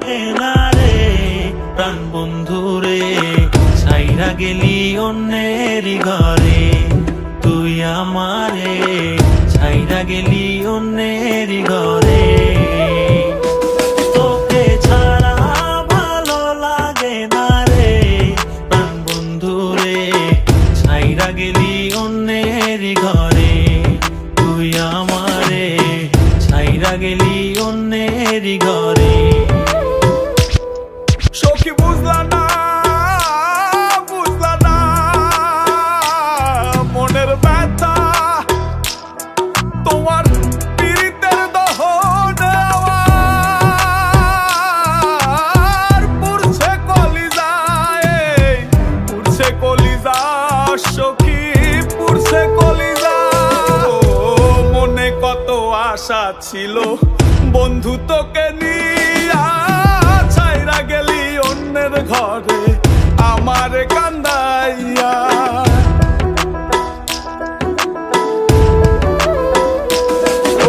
লাগে না রে প্রাণ বন্ধু রে, ছাইরা গেলি অন্যেরই ঘরে। তুই আমারে ছাইরা গেলি অন্যেরই ঘরে। তোকে ছাড়া ভালো লাগে না রে প্রাণ বন্ধু রে, ছাইরা গেলি অন্যেরই ঘরে। তুই আমারে ছাইরা গেলি অন্যেরই ঘরে। সখী বুঝলা না, বুঝলা না মনের ব্যথা, তোমার পীড়িতের দহন আমার পুড়ছে কলিজায়, পুড়ছে কলিজা সখী, পুড়ছে কলিজা। মনে কত আশা ছিল বন্ধু তোকে নিয়া, ছাইরা গেলি অন্যের ঘরে আমার কান্দাইয়া।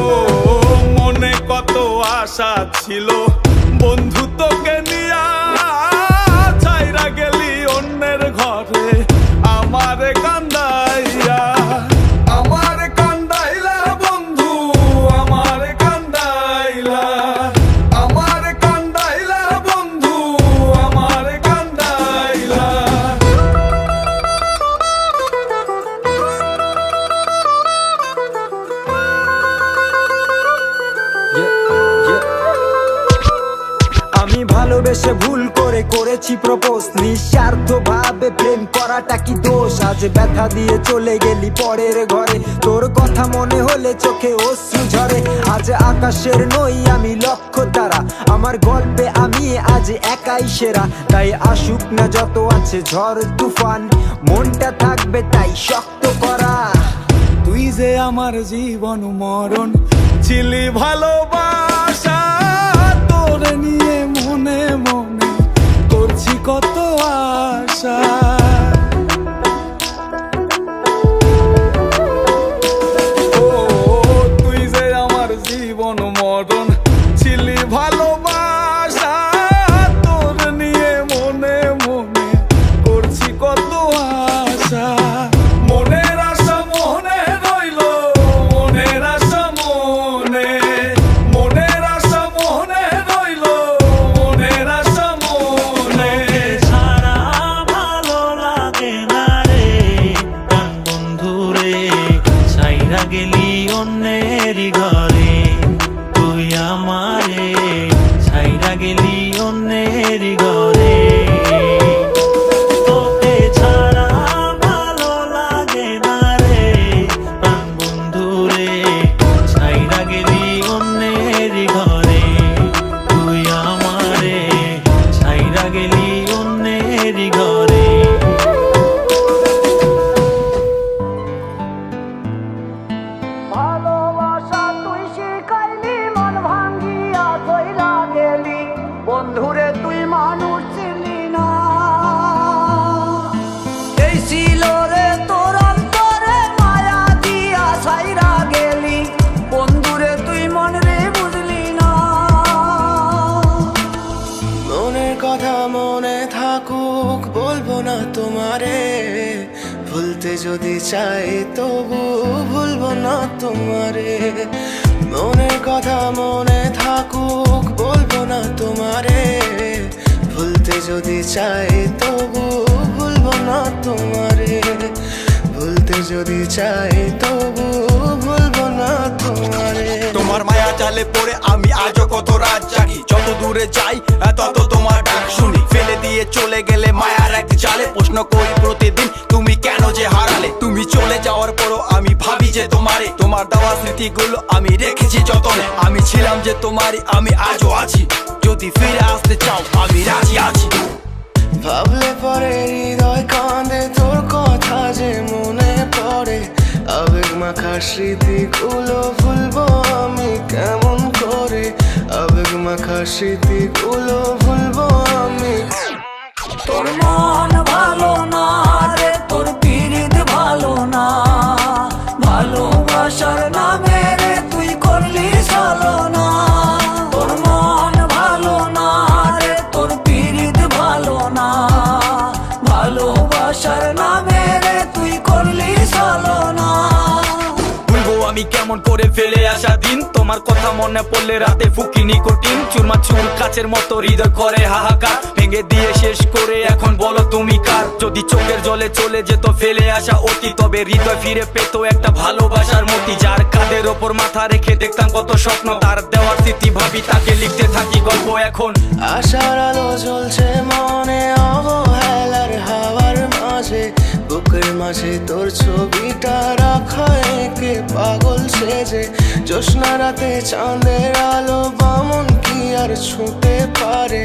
ও মনে কত আশা ছিল বন্ধু তোকে নিয়া, ছাইরা গেলি অন্যের ঘরে আমার কান্দাইয়া। আমার কান্দাইলা বন্ধু, আমার কান্দাইলা, আমার কান্দাইলা বন্ধু, আমার কান্দাইলা। আমি ভালোবেসে ভুল করে করেছি প্রপোজ, নিঃস্বার্থ ভাবে প্রেম করাটা কি দোষ? আজ ব্যথা দিয়ে চলে গেলি পরের ঘরে, তোর কথা মনে হলে চোখে অশ্রু ঝরে। আজ আকাশের নই আমি লক্ষ তারা, আমার গল্পে আমি আজ একাই সেরা। তাই আসুক না যত আছে ঝড় তুফান, মনটা থাকবে তাই শক্ত করা। তুই যে আমার জীবন মরণ ছিলি ভালোবাসা, তোরে নিয়ে মনে মনে করছি কত আশা। ও তুই যে আমার জীবন মরণ ছিলি ভালোবাসা, তোরে নিয়ে মনে মনে করছি কত আশা। মনের আশা মনে রইল, মনের আশা মনে, মনের আশা মনে রইল, মনের আশা মনে। ছাড়া ভালো লাগে না রে প্রাণ বন্ধু রে, ছাইরা গেলি অন্যেরই ঘরে। তুই আমারে ছাইরা গেলি অন্যেরই ঘরে। তোকে ছাড়া ভালো লাগে না রে প্রাণ বন্ধু রে, ছাইরা গেলি অন্যেরই ঘরে। তুই আমারে ছাইরা গেলি অন্যেরই ঘরে। ভালোবাসা তুই শিখাইলি, মন ভাঙ্গিয়া চইলা গেলি, বন্ধুরে তুই মানুষ ছিলি না। এই ছিল রে তোর অন্তরে মায়া দিয়া ছাইরা গেলি, বন্ধুরে তুই মন রে বুঝলি না। মনের কথা মনে থাকুক বলবো না তোমারে, ভুলতে যদি চাই তবু ভুলবো না তোমারে। মনের কথা মনে থাকুক বলবো না তোমারে, ভুলতে যদি চাই তবু ভুলবো না তোমারে। ভুলতে যদি চাই তবু ভুলবো না তোমারে। তোমার মায়া জালে পড়ে আমি আজও কত রাত জাগি, যত দূরে যাই তত তোমার ডাক শুনি। ফেলে দিয়ে চলে গেলে মায়ার এক জালে, প্রশ্ন করি প্রতিদিন তুমি কেন যে হারালে। তুমি চলে যাওয়ার পরও আমি ভাবি যে তোমারে, তোমার দেওয়া স্মৃতিগুলো আমি রেখেছি যতনে। আমি ছিলাম যে তোমারই, আমি আজও আছি, যদি ফিরে আসতে চাও আমি রাজি আছি। ভাবলে পরে হৃদয় কাঁদে, তোর কথা যে মনে পড়ে। আবেগ মাখা স্মৃতিগুলো ভুলবো আমি কেমন করে, আবেগ মাখা স্মৃতিগুলো ভুলবো আমি। তোর মন ভালো না রে, তোর পীড়িত ভালো না, ভালোবাসার নামে রে তুই করলি ছলনা। তোর মন ভালো না কেমন করে ফেলে আসা দিন, তোমার কথা মনে পড়লে রাতে ফুকি নিকোটিন, চুরমা চুর কাচের মতো হৃদয় করে হাহাকার, ভেঙে দিয়ে শেষ করে এখন বলো তুমি কার। যদি চোখের জলে চলে যেত ফেলে আসা অতি, তবে হৃদয় ফিরে পেত একটা ভালোবাসার মতি, যার কাঁধের ওপর মাথা রেখে দেখতাম কত স্বপ্ন, তার দেওয়ার স্মৃতি ভাবি তাকে লিখতে থাকি গল্প এখন। আশার আলো জ্বলছে মনে অবহেলার হাওয়ার মাঝে, বুকের মাঝে তোর ছবিটা রাখা একে পাগল সেজে, জ্যোৎস্না রাতে চাঁদের আলো বামন কি আর ছুঁতে পারে,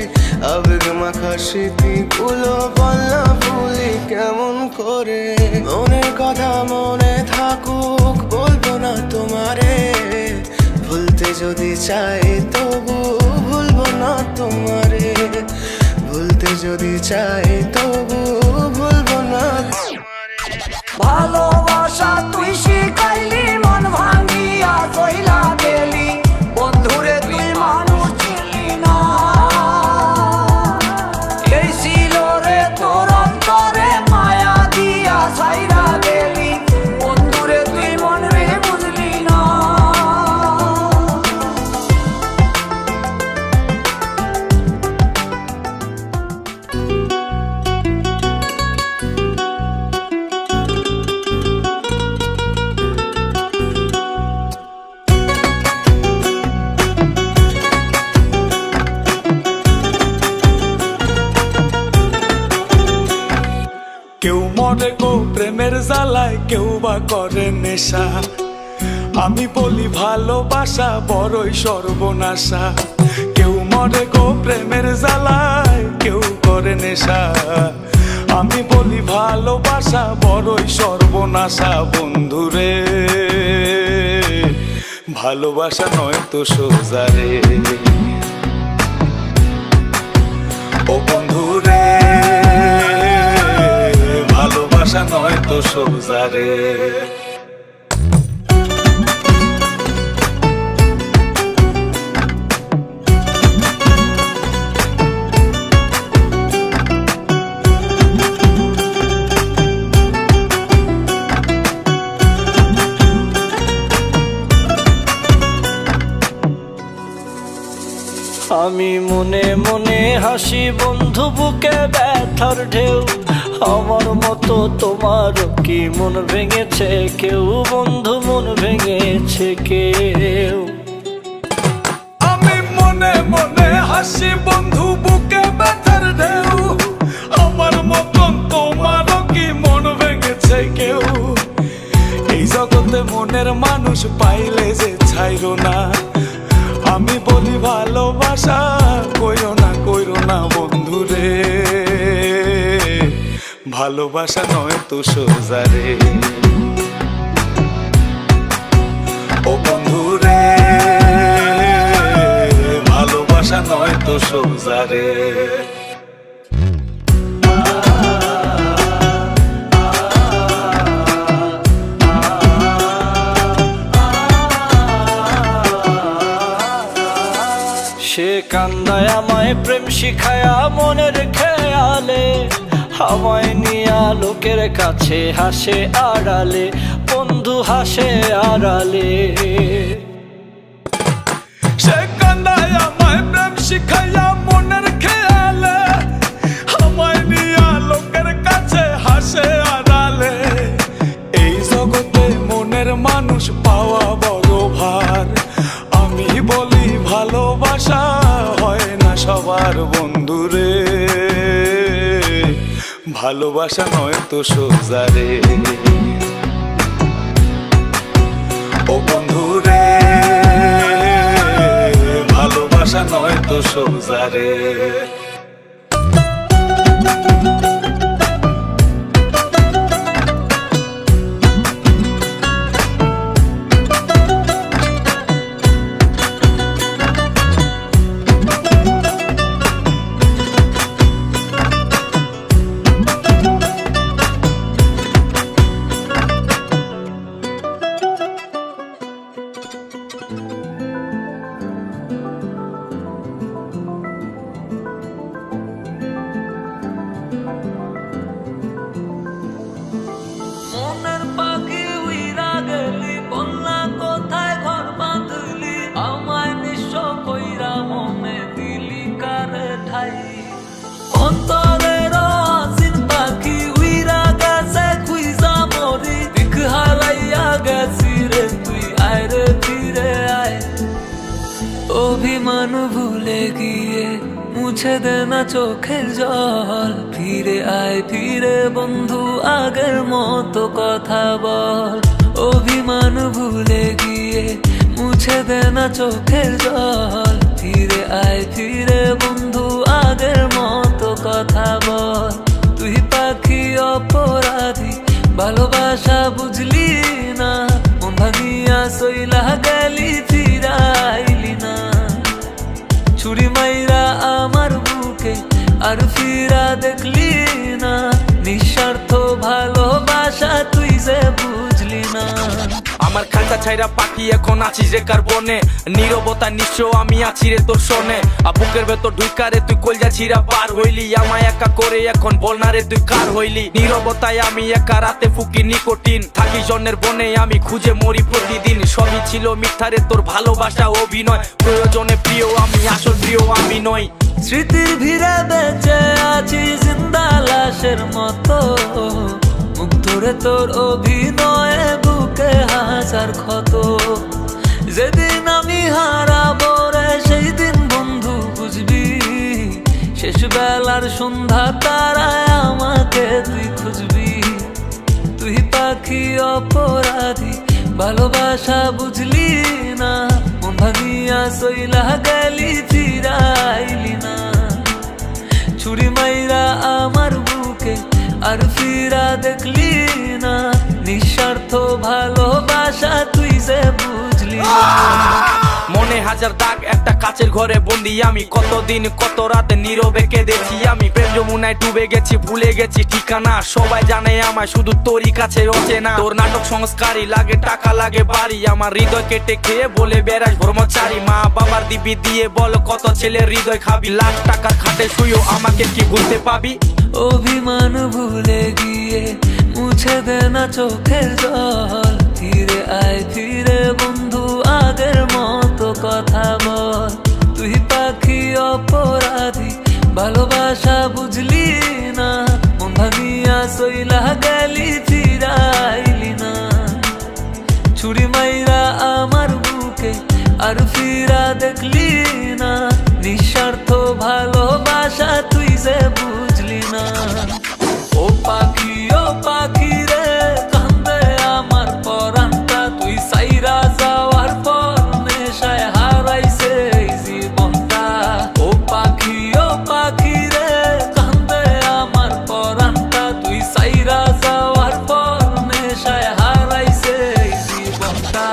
আবেগ মাখা স্মৃতিগুলো বল না ভুলি কেমন করে, মনের কথা মনে থাকুক বলবো না তোমারে, ভুলতে যদি চাই তবু ভুলবো না তোমারে, ভুলতে যদি চাই তবু ভুলবো না তোমারে। ভালোবাসা তুই শিখাইলি মন ভাঙিয়া কইলা গেলি, বন্ধুরে তুই মানুষ ছিলি না, এই ছিল রে তোর অন্তরে মায়া দিয়া ছাইরা গেলি, বন্ধুরে তুই মন রে বুঝলি না। কেউ মরে গো প্রেমের জ্বালায়, কেউ বা করে নেশা, আমি বলি ভালোবাসা বড়ই সর্বনাশা। কেউ মরে গো প্রেমের জ্বালায়, কেউ করে নেশা, আমি বলি ভালোবাসা বড়ই সর্বনাশা। বন্ধুরে ভালোবাসা নয় তো সোজা রে, ও বন্ধুরে ভালোবাসা নয় তো সোজা রে। আমি মনে মনে হাসি বন্ধু বুকে ব্যথার ঢেউ, আমার মতো তোমারও কি মন ভেঙেছে কেউ, বন্ধু মন ভেঙেছে কেউ। আমি মনে মনে হাসি বন্ধু বুকে ব্যথার ঢেউ, আমার মতন তোমারও কি মন ভেঙেছে কেউ, এই জগতে মনের মানুষ পাইলে যে ছাইরো না, আমি বলি ভালোবাসা কইরো না বন্ধুরে, ভালোবাসা নয় তো সোজা রে, ও বন্ধুরে ভালোবাসা নয় তো সোজা রে। সে কান্দায় আমায় প্রেম শিখায়া মনের খেয়ালে, আমায় নিয়া লোকের কাছে হাসে আড়ালে, বন্ধু হাসে আড়ালে। সে কান্দায় আমায় প্রেম শিখাইয়া মনের খেয়ালে, আমায় নিয়া লোকের কাছে হাসে আড়ালে, এই জগতে মনের মানুষ পাওয়া বড় ভার, আমি বলি ভালোবাসা হয় না সবার বন্ধুরে, ভালোবাসা নয় তো সোজা রে, ও বন্ধুরে ভালোবাসা নয় তো সোজা রে। হাই অন্তরের আসিন পাখি উইরা গেছে খুইজা মরি দিক হারাইয়া গেছি রে তুই আয় রে ফিরে আয় অভিমান ভুলে গিয়ে মুছে দে না চোখের জল ফিরে আয় ফিরে বন্ধু আগের মতো কথা বল অভিমান ভুলে গিয়ে মুছে দে না চোখের জল ফিরে আয় ফিরে বন্ধু আগের মতো কথা বল তুই পাখি অপরাধী ভালোবাসা বুঝলি না মন ভাঙিয়া সইলা গেলি ফিরাইলি না ছুরি মাইরা আমার বুকে আর ফিরা দেখলি না নিঃস্বার্থ ভালোবাসা তুই যে বুঝলি না আমার খাঁচা ছাইরা পাখি এখন আছিস রে কার বনে নীরবতা নিঃস্ব আমি আছি রে তোর শোনে বুকের ভেতর ঢুকা রে তুই কলজা ছিড়া পার হইলি আমায় একা করে এখন বল না রে তুই কার হইলি নীরবতায় আমি একা রাতে ফুকি নিকোটিন থাকি জনের বনে আমি খুঁজে মরি প্রতিদিন সবই ছিল মিথ্যা রে তোর ভালোবাসা অভিনয় প্রয়োজনে প্রিয় আমি আসল প্রিয় আমি নই স্মৃতির ভিড়ে বেঁচে আছি জিন্দা লাশের মতো মুখ ধরে তোর অভিনয়ে বুকে হাজার ক্ষত যেদিন আমি হারাবো রে সেই দিন বন্ধু বুঝবি শেষ বেলার সন্ধ্যা তারায় আমাকে তুই খুঁজবি তুই পাখি অপরাধী ভালোবাসা বুঝলি না মন ভাঙিয়া সইলা গেলি ফিরাইলি না ছুরি মাইরা আমার বুকে আর ফিরা দেখলি না নিঃস্বার্থ ভালোবাসা তুই যে বুঝলি না মনে হাজার দাগ একটা কাচের ঘরে বন্দি আমি কতদিন কত রাতে নীরবে কেঁদেছি আমি প্রেম যমুনায় ডুবে গেছি ভুলে গেছি ঠিকানা সবাই জানে আমায় শুধু তোরই কাছে অচেনা তোর নাটক সংস্কারী লাগে টাকা লাগে বাড়ি আমার হৃদয় কেটে খেয়ে বলে বেড়াস ব্রহ্মচারী মা বাবার দিবি দিয়ে বল কত ছেলে হৃদয় খাবি লাখ টাকার খাটে শুয়েও আমাকে কি ভুলতে পাবি অভিমান ভুলে গিয়ে মুছে দে না চোখের জল ফিরে আয় ফিরে বন্ধু আগের মতো কথা বল তুই পাখি অপরাধী ভালোবাসা বুঝলি না মন ভাঙিয়া সইলা গেলি ফিরাইলি না ছুরি মাইরা আমার বুকে আর ফিরা দেখলি না নিঃস্বার্থ ভালোবাসা তুই যে বুঝলি না ও পাখি রে কান্দে আমার পরাণটা তুই সাইরা যাওয়ার পর নেশায় হারাইছে এই জীবনটা ও পাখি রে কান্দে আমার পরাণটা তুই সাইরা যাওয়ার পর নেশায় হারাইছে এই জীবনটা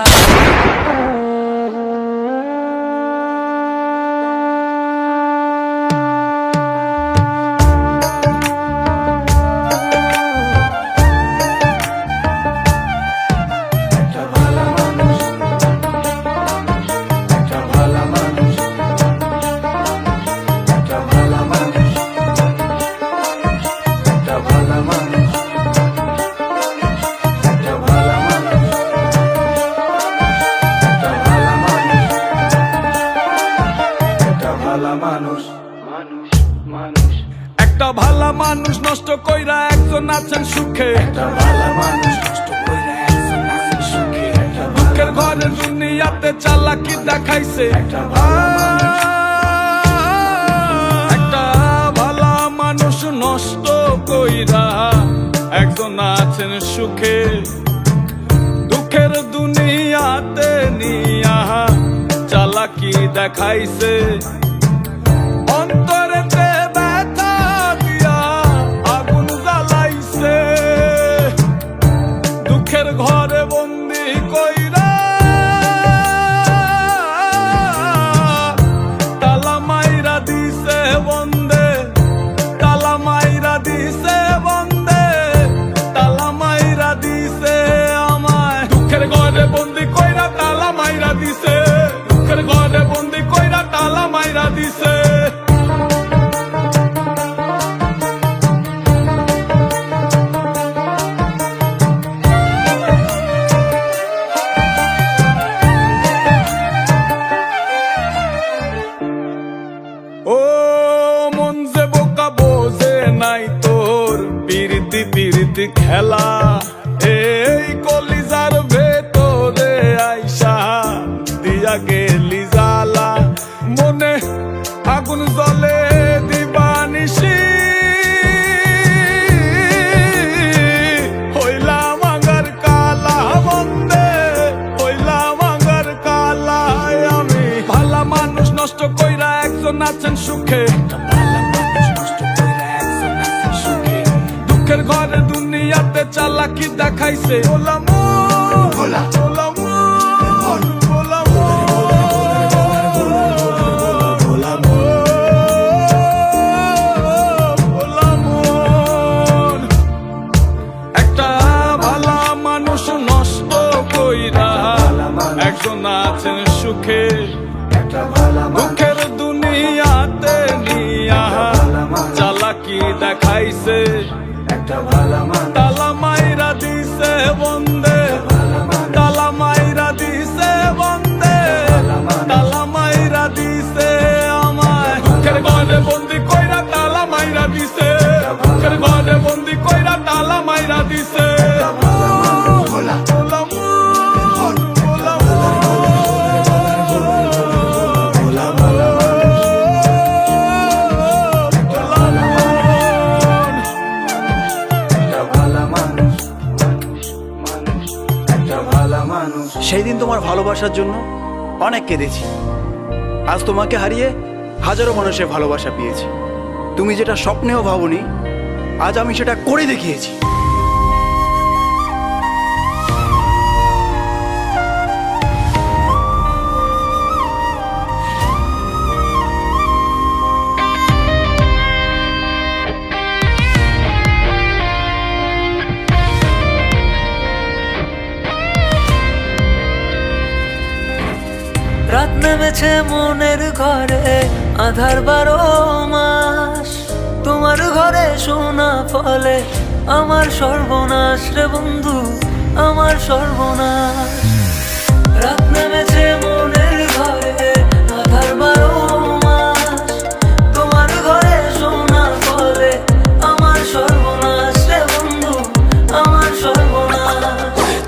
একটা ভালা মানুষ নষ্ট কইরা একজন আছেন সুখে একটা ভালা মানুষ নষ্ট কইরা একজন আছেন সুখে দুঃখের ঘরে দুনিয়াতে চালাকি দেখাইছে একটা ভালা মানুষ নষ্ট কইরা একজন আছেন সুখে দুঃখের দুনিয়াতে নিয়া চালাকি দেখাইছে অন্তরেতে ব্যথা দিয়া আগুন জ্বালাইছে দুঃখের ঘরে বন্দি কইরা তালা মাইরা দিছে বন্দে তালা মাইরা দিছে বন্দে তালা মাইরা দিছে আমায় দুঃখের ঘরে বন্দি কইরা তালা মাইরা দিছে দুঃখের ঘরে বন্দি কইরা তালা মাইরা মন যে বোকা বোঝে নাই তোর পিরিতি পিরিতি খেলা, এই কলিজার ভেতরে আইসা দিয়া গেলি জ্বালা, মনে আগুন জ্বলে দিবানিশি হইলাম আঙ্গার কালা বন্দে, হইলাম আঙ্গার কালা। আমি ভালা মানুষ নষ্ট কইরা একজন আছেন সুখে, দুঃখের ঘরে দুনিয়াতে চালাকি দেখাইছে। ভোলা মন, ভোলা ভোলা মন, ভোলা মন। একটা ভালা মানুষ নষ্ট কইরা একজন আছেন সুখে, দুঃখের দুনিয়াতে নিয়া চালাকি দেখাইছে। তালা মাইরা দিছে বন্দে, তালা মাইরা দিছে বন্দে, তালা মাইরা দিছে আমায়। দুঃখের ঘরে বন্দি কইরা তালা মাইরা দিছে, দুঃখের ঘরে বন্দি কইরা তালা মাইরা দিছে। ভোলা ভোলা মন, ভোলা সেই দিন তোমার ভালোবাসার জন্য অনেক কেঁদেছি, আজ তোমাকে হারিয়ে হাজারো মানুষের ভালোবাসা পেয়েছি। তুমি যেটা স্বপ্নেও ভাবনি, আজ আমি সেটা করে দেখিয়েছি। রাত নেমেছে মনের ঘরে আধার 12 মাস, তোমার ঘরে শোনা ফলে আমার সর্বনাশ রে বন্ধু, আমার সর্বনাশ। রাত নেমেছে মনের ঘরে আধার 12 মাস, তোমার ঘরে শোনা ফলে আমার সর্বনাশ রে বন্ধু, আমার সর্বনাশ।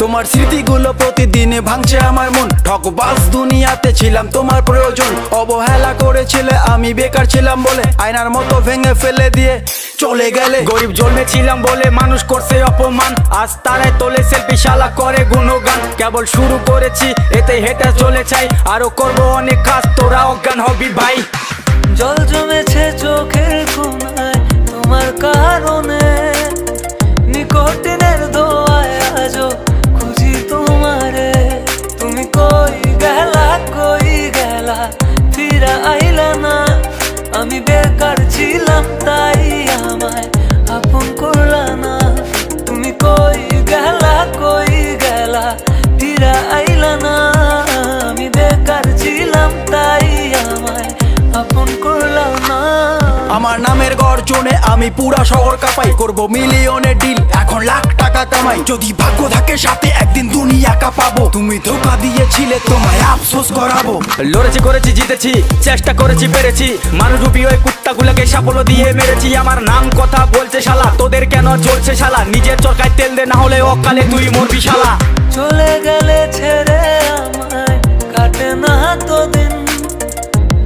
তোমার স্মৃতিগুলো প্রতিদিনে ভাঙছে আমার মন, ঠকবাজ দুনিয়াতে ছিলাম তোমার প্রয়োজন। অবহেলা করেছিলে, আমি বেকার ছিলাম বলে আয়নার মতো ভেঙে ফেলে দিয়ে চলে গেলে। গরিব জন্মেছিলাম বলে মানুষ করছে অপমান, আজ তারাই তোলে সেলফি শালা করে গুণগান। কেবল শুরু করেছি এতে হেঁটে চলে চাই, আরো করবো অনেক কাজ, তোরা অজ্ঞান হবি ভাই। জল জমেছে চোখের কোণায় তোমার কারণে, নিকটিনের দোয়ায় আজও খুঁজি তোমারে। তুমি কই গেলা ফিরা আইলা না, আমি বেকার ছিলাম তাই আমায় আপন করলা না। তুমি কই গেলা ফিরা আইলা না, আমি বেকার ছিলাম তাই আমায় আপন করলা না। আমার নামের গর্জনে আমি পুরা শহর কাঁপাই, করব মিলিয়নের ডিল, এখন লাখ টাকা কামাই। যদি ভাগ্য থাকে সাথে একদিন দুনিয়া কাঁপাবো, তুমি ধোকা দিয়েছিলে তোমায় আফসোস করাবো। লড়েছি করেছি জিতেছি, চেষ্টা করেছি পেরেছি, মানুষ রূপী ওই কুত্তাগুলোকে সাফল্য দিয়ে মেরেছি। আমার নাম কথা বলছে শালা, তোদের কেন চলছে শালা, নিজের চরকায় তেল দে না হলে অকালে তুই মরবি শালা। চলে গেলে ছেড়ে আমায় কাটে না তো দিন,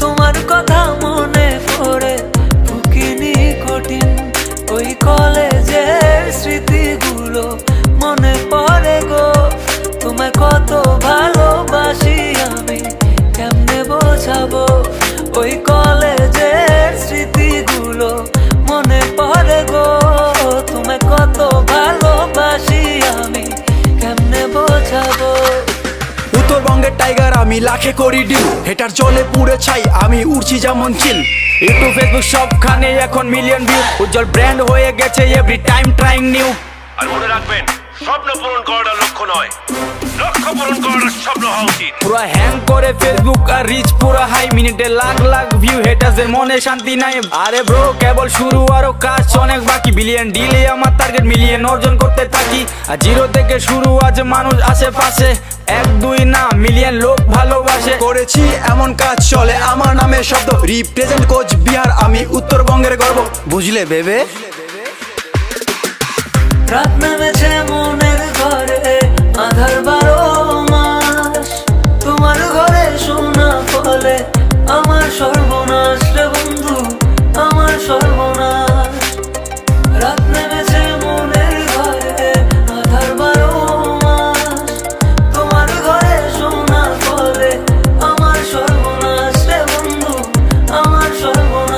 তোমার কথা মনে পড়ে ফুকিনি কঠিন। ওই কলেজের স্মৃতিগুলো মনে পড়ে গো, তোমায় কত ভালোবাসি আমি কেমনে বোঝাবো। ওই কলেজের স্মৃতিগুলো মনে পড়ে গো, তোমায় কত ভালোবাসি আমি কেমনে বোঝাবো। উত্তরবঙ্গের টাইগার আমি লাখে করি ডিল, হেটার চলে পুড়ে ছাই আমি উড়ছি যেমন চিল। ইউটিউব ফেসবুক সবখানে এখন মিলিয়ন ভিউ, উজ্জ্বল ব্র্যান্ড হয়ে গেছে এভরি টাইম ট্রাইং নিউ। আর মনে রাখবেন স্বপ্ন পূরণ করাটা লক্ষ্য নয়, লক্ষ্য পূরণ করাটা স্বপ্ন হওয়া উচিত। পুরা হ্যাং করে ফেসবুক আর রিচ পুরা হাই, মিনিটে লাখ লাখ ভিউ, হেটারদের মনে শান্তি নাই। আরে ব্রো কেবল শুরু, আরো কাজ অনেক বাকি। বিলিয়ন ডিলে আমার টার্গেট, মিলিয়ন অর্জন করতে থাকি। আর জিরো থেকে শুরু, আজ মানুষ আশেপাশে, এক দুই না মিলিয়ন লোক ভালোবাসে। করেছি এমন কাজ চলে আমার নামে শব্দ, রিপ্রেজেন্ট কোচ বিহার, আমি উত্তরবঙ্গের গর্ব, বুঝলে বেবে? রাত নেমেছে মনের ঘরে, আধার 12 মাস। তোমার ঘরে সোনা ফলে আমার সর্বনাশ রে বন্ধু, আমার সর্বনাশ। রাত নেমেছে মনের ঘরে, আধার 12 মাস। তোমার ঘরে সোনা ফলে আমার সর্বনাশ রে বন্ধু, আমার সর্বনাশ।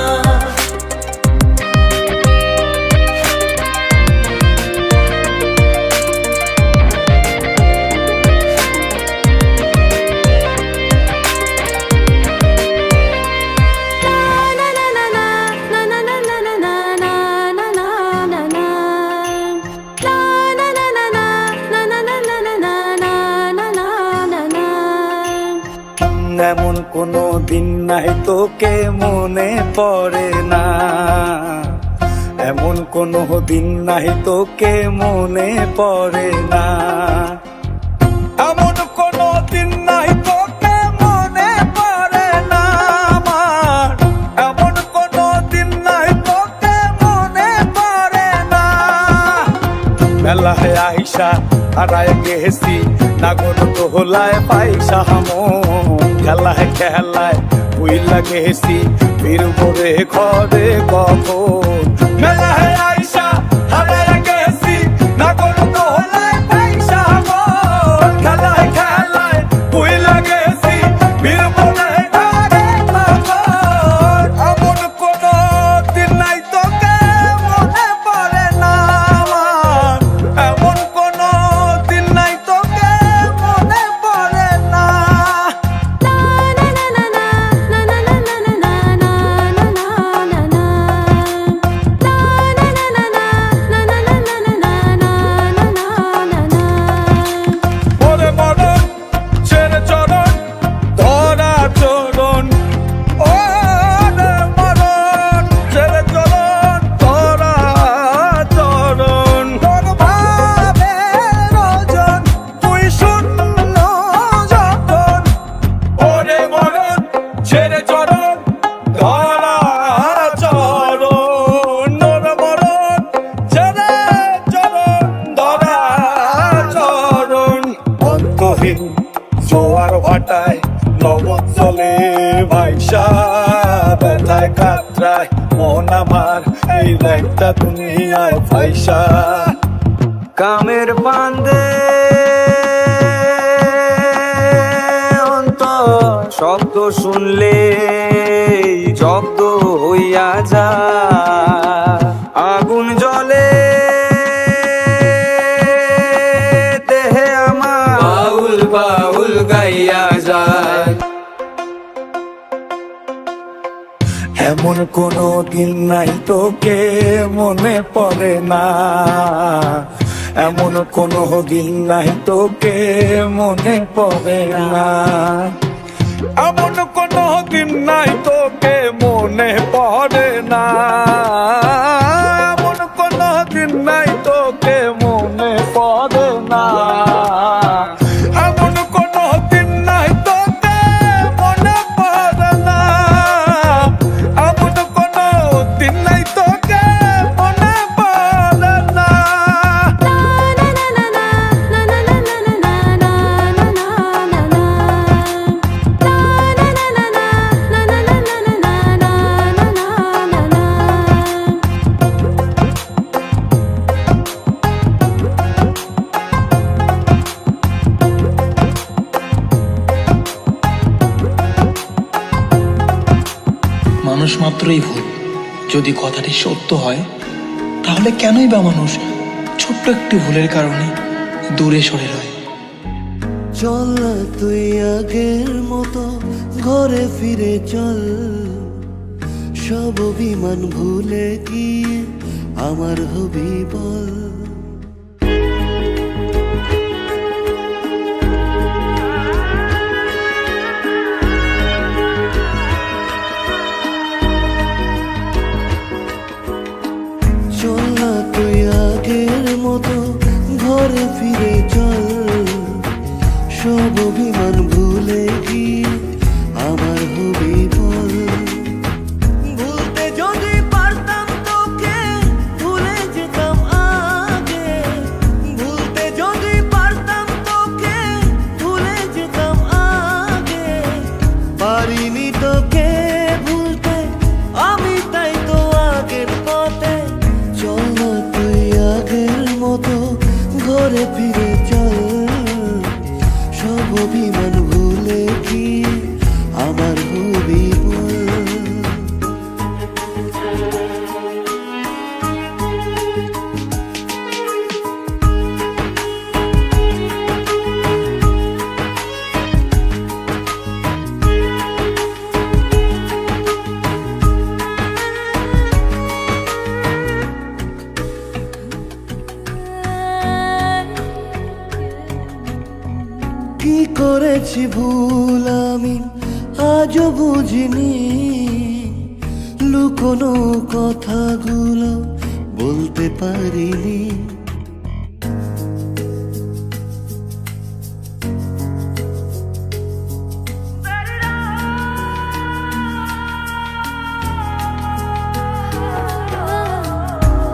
এমন কোনো দিন নাই তোকে মনে পড়ে না, এমন কোনো দিন নাই তোকে মনে পড়ে না, এমন কোনো দিন নাই তোকে মনে পড়ে না আমার, এমন কোনো দিন নাই তোকে মনে পড়ে না। মেলায় আইসা হারায় গেছি, নাগর দোলায় পাইসা হামো, খেলায় খেলায় বুইলা গেছি, ফিরবো রে ঘরে কখন। মেলায় আইসা হারায় গেছি, নাগর দোলায় পাইসা হামো, খেলায় খেলায় বুইলা গেছি, ফিরবো রে ঘরে কখন। এমন কোনো দিন নাই তোকে মনে পড়ে না আমার, এমন কোনো দিন নাই তোকে মনে পড়ে না। ওরে মরণ ছেড়ে চরণ ধরা চরণ, ওরে মরণ ছেড়ে চরণ ধরা চরণ। তোর ভাবের ওজন তুই শূন্য যখন, ওরে মরণ ছেড়ে চরণ ধরা চরণ, ওরে মরণ ছেড়ে চরণ ধরা চরণ। অন্তহীন জোয়ার ভাটায় লবণ চলে ভাইসা, ব্যথায় কাতরায় মন আমার এই একটা দুনিয়ায় ভাইসা। কামের বান্দে অন্তর শব্দ শুনলে জব্দ হইয়া যায়, আগুন জ্বলে দেহে আমার, বাউল বাউল গাইয়া যায়। এমন কোনো দিন নাই তোকে মনে পড়ে না, এমন কোনো দিন নাই তোকে মনে পড়ে না, এমন কোনো দিন নাই তোকে মনে পড়ে না, এমন কোনো দিন নাই তোকে মনে পড়ে না, এমন কোনো দিন নাই তোকে মনে পড়ে না, এমন কোনো দিন নাই তোকে মনে পড়ে না। মানুষ মাত্রই ভুল, যদি কথাটি সত্য হয় তাহলে কেনই বা মানুষ ছোট্ট একটি ভুলের কারণে দূরে সরে রয়। চল না তুই আগের মতো ঘরে ফিরে চল, সব অভিমান ভুলে গিয়ে আমার হবি বল। ফিরে চল, সব অভিমান ভুলে গিয়ে আমার হবি বল। ভুলতে যদি পারতাম তোকে ভুলে যেতাম আগে, ভুলতে যদি পারতাম তোকে ভুলে যেতাম আগে, পারিনি তোকে ভুলতে আমি, তাই তো আগের পথে। চল না তুই আগের মতো ঘরে ফিরে চল, সব অভিমান ভুলে গিয়ে আমার হবি বল। কি করেছি ভুল আমি আজও বুঝিনি, লুকোনো কথাগুলো বলতে পারিনি।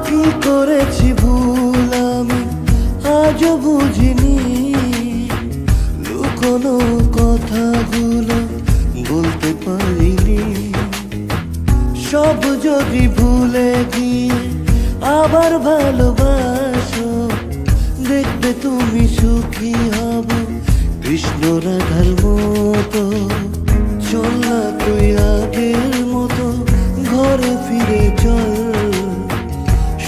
কি করেছি ভুল আমি আজও বুঝিনি, কোনো কথাগুলো বলতে পারিনি। সব যদি ভুলে গিয়ে আবার ভালোবাসো, দেখবে তুমি সুখী হব কৃষ্ণ রাধার মতো। চল না তুই আগের মতো ঘরে ফিরে চল,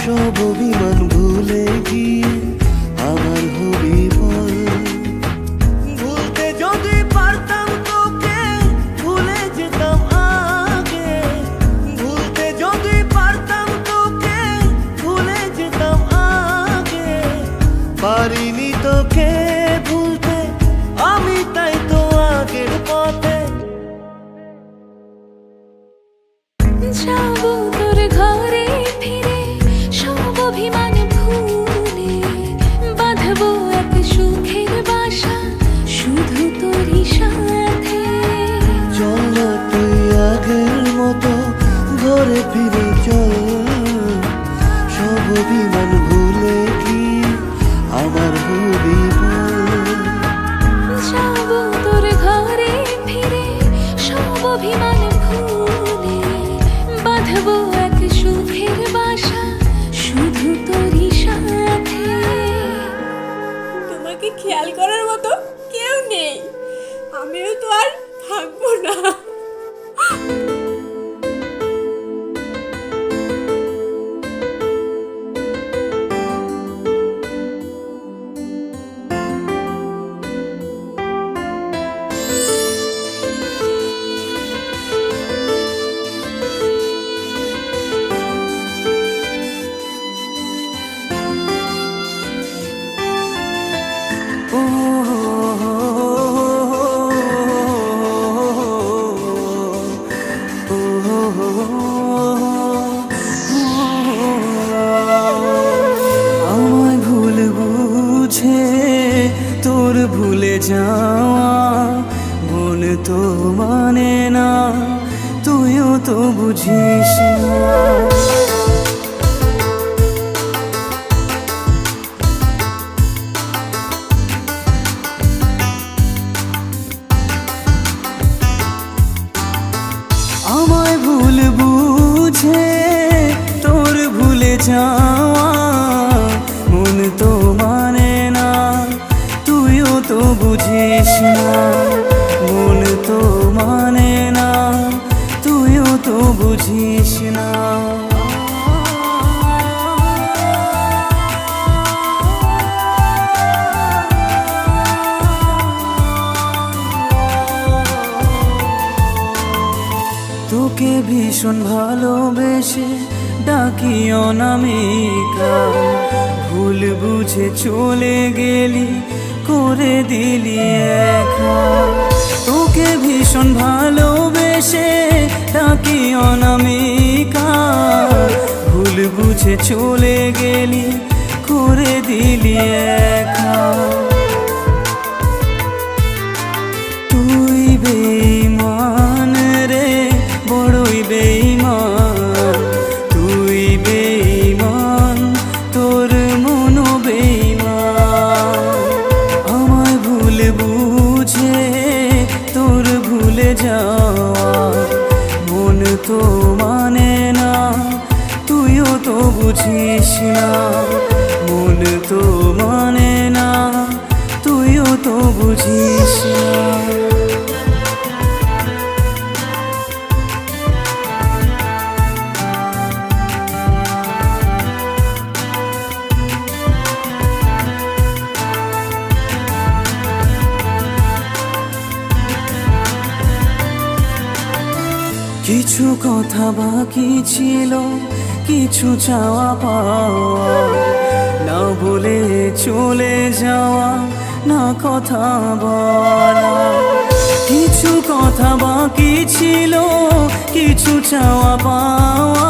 সব অভিমান ভুলে গিয়ে আমার হবি বল। ভুলতে যদি পারতাম তোকে ভুলে যেতাম আগে, ভুলতে যদি পারতাম তোকে ভুলে যেতাম আগে, পারিনি তোকে ভুলতে আমি, তাই তো আগের পথে। যাবো তোর ঘরে ফিরে সব অভিমান ভুলে, বাঁধবো এক সুখের বাসা শুধু তোরই সাথে। চল না তুই আগের মতো ঘরে ফিরে চল, সব অভিমান ভুলে গিয়ে আমার হবি বল। যাবো তোর ঘরে ফিরে সব অভিমান ভুলে, বাঁধবো এক সুখের বাসা শুধু তোরই সাথে। তোমাকে খেয়াল করার মতো কেউ নেই, আমিও তো আর থাকবো না। আমায় ভুল বুঝে তোর ভুলে যাওয়া মন তো মানে না, তুইও তো বুঝিস না। আমায় ভুল বুঝে তোর ভুলে যাওয়া মন তো মানে না, তুইও তো বুঝিস না। মন তো মানে না, তুইও তো বুঝিস না। তোকে ভীষণ ভালোবেসে ডাকি অনামিকা, ভুল বুঝে চলে গেলি করে দিলি একা। তোকে ভীষণ ভালোবেসে ডাকি অনামিকা, ভুল বুঝে চলে গেলি করে দিলি একা। তুই বেঈমান রে, বড়ই বেঈমান, তুই বেঈমান, তোর মনও বেঈমান। আমায় ভুলে বুঝে তোর ভুলে যাওয়া মন তো মানে না, তুইও তো বুঝিস না। মন তো মানে না, তুইও তো বুঝিস না। কিছু কথা বাকি ছিল, কিছু চাওয়া পাওয়া, না বলে চলে যাওয়া, না কথা বলা। কিছু কথা বাকি ছিল, কিছু চাওয়া পাওয়া,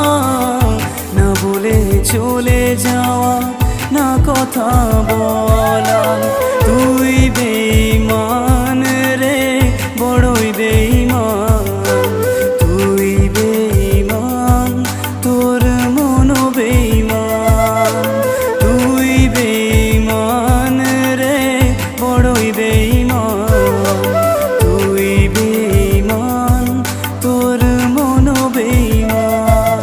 না বলে চলে যাওয়া, না কথা বলা। তুই বেঈমান রে, বড়ই বেঈমান, তুই বেঈমান, তোর মনও বেঈমান। তুই বেঈমান রে, বড়ই বেঈমান, তুই বেঈমান, তোর মনও বেঈমান।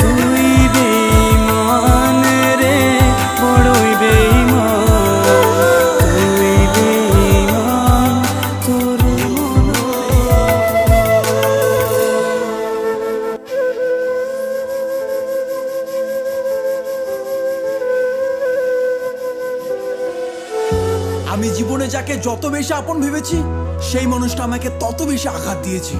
তুই বেঈমান রে, বড়ই বেঈমান, তুই বেঈমান, তোর মনও আমি জীবনে যাকে যত বেশি আপন ভেবেছি, সেই মানুষটা আমাকে তত বেশি আঘাত দিয়েছে।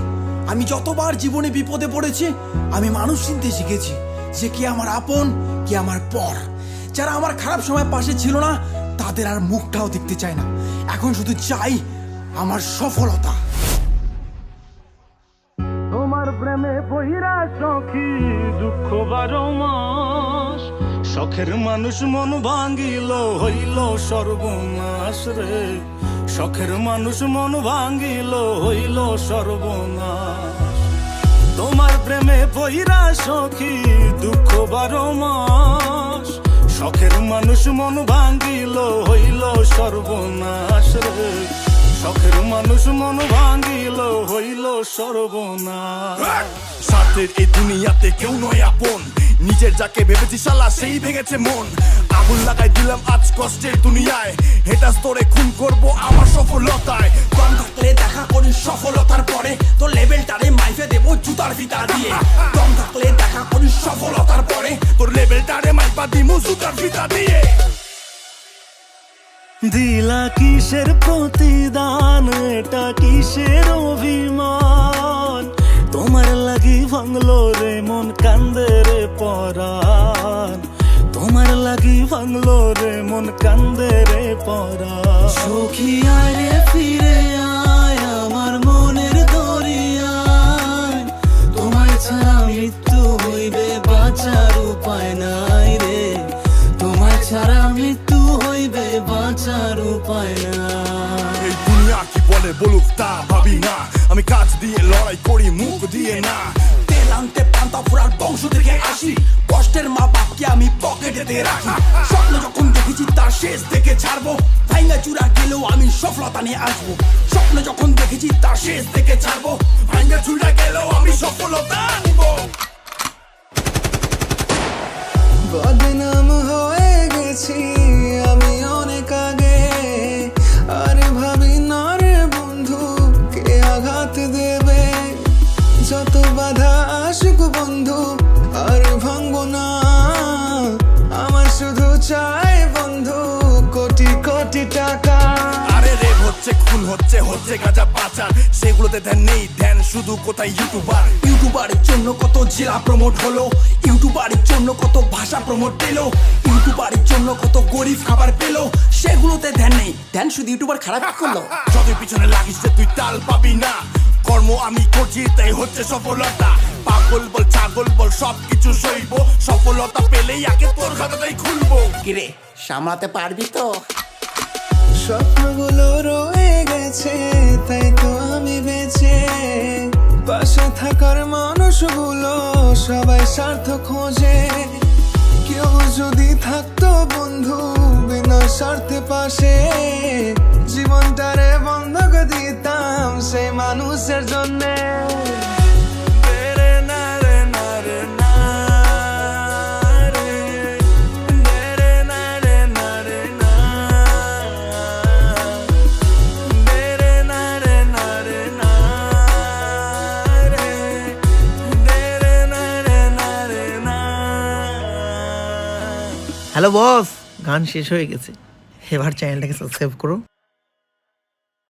আমি যতবার জীবনে বিপদে পড়েছি, আমি মানুষ চিনতে শিখেছি যে কি আমার আপন, কি আমার পর। যারা আমার খারাপ সময় পাশে ছিল না, তাদের আর মুখটাও দেখতে চাই না। এখন শুধু চাই আমার সফলতা। তোমার প্রেমে পইরা সখী দুঃখ 12 মাস, শখের মানুষ মন ভাঙ্গিল হইল সর্বনাশ রে। শখের মানুষ মন ভাঙ্গিল হইল সর্বনাশ। তোমার প্রেমে পইরা সখী দুঃখ 12 মাস, শখের মানুষ মন ভাঙ্গিল হইল সর্বনাশ রে। শখের মানুষ মন ভাঙ্গিল হইল সর্বনাশ। স্বার্থের এই দুনিয়াতে কেউ নয় আপন, নিজের যাকে ভেবেছি শালা সেই ভেঙেছে মন। আগুন লাগাই দিলাম আজ কষ্টের দুনিয়ায়, হেটাস তোরে খুন করব আমার সফলতায়। দম থাকলে দেখা করি সফলতার পরে, তোর লেভেলটারে মাইফে দেবো জুতার ফিতা দিয়ে। দম থাকলে দেখা করি সফলতার পরে, তোর লেভেলটারে মাইপা দিমু জুতার ফিতা দিয়ে। দিলা কিসের প্রতিদান, এটা কিসের অভিমান? তোমার লাগি ভাঙলো রে মন, কান্দে রে পরাণ। তোমার লাগি ভাঙলো রে মন, কান্দে রে পরাণ। সখী আয় রে ফিরে আয় আমার মনের দরিয়ায়, তোমায় ছাড়া মৃত্যু হইবে বাঁচার উপায় নাই রে। তোমায় ছাড়া মৃত্যু হইবে বাঁচার উপায় নাই। এই দুনিয়া কি বলে বলুক তা ভাবি না, আমি কাজ দিয়ে লড়াই করি মুখ দিয়ে না। তেল আনতে পান্তা ফুরার বংশ থেকে আসি, কষ্টের মা বাপকে আমি পকেটেতে রাখি। স্বপ্ন যখন দেখেছি তার শেষ দেখে ছাড়বো, ভাইঙ্গা চূড়া গেলেও আমি সফলতা নিয়ে আসবো। স্বপ্ন যখন দেখেছি তার শেষ দেখে ছাড়বো, ভাঙ্গা চুড়া গেলেও আমি সফলতা আনবো। বদনাম হয়ে গেছি আমি অনেক আগে, আরে ভাবি না রে বন্ধু কে আঘাত দেবে। যত বাধা আসুক বন্ধু আর ভাঙবো না, আমার শুধু চাই বন্ধু কোটি কোটি টাকা। আরে রেপ হচ্ছে, খুন হচ্ছে, হচ্ছে গাঁজা পাচার, সেগুলোতে ধ্যান নেই, ধ্যান শুধু কোথায় ইউটিউবার। ইউটিউবারের জন্য কত জেলা প্রমোট হলো, ইউটিউবারের জন্য কত ভাষা প্রমোট পেলো, ইউটিউবারের জন্য কত গরিব খাবার পেলো, সেগুলোতে ধ্যান নেই, ধ্যান শুধু ইউটিউবার খারাপ করলো। যতই পিছনে লাগিস যে তুই তাল পাবি না, কর্ম আমি করছি তাই হচ্ছে সফলতা। পাপ পাগল বল ছাগল বল সবকিছু সইব, সফলতা পেলেই আগে তোর খাতাটাই খুলবো। কিরে সামলাতে পারবি তো? স্বপ্নগুলো রয়ে গেছে তাই তো আমি বেঁচে, পাশে থাকার মানুষগুলো সবাই স্বার্থ খোঁজে। কেউ যদি থাকতো বন্ধু বিনা স্বার্থে পাশে, জীবনটারে বন্ধক দিতাম সেই মানুষের জন্যে। হ্যালো বস, গান শেষ হয়ে গেছে, এবার চ্যানেলটাকে সাবস্ক্রাইব করো।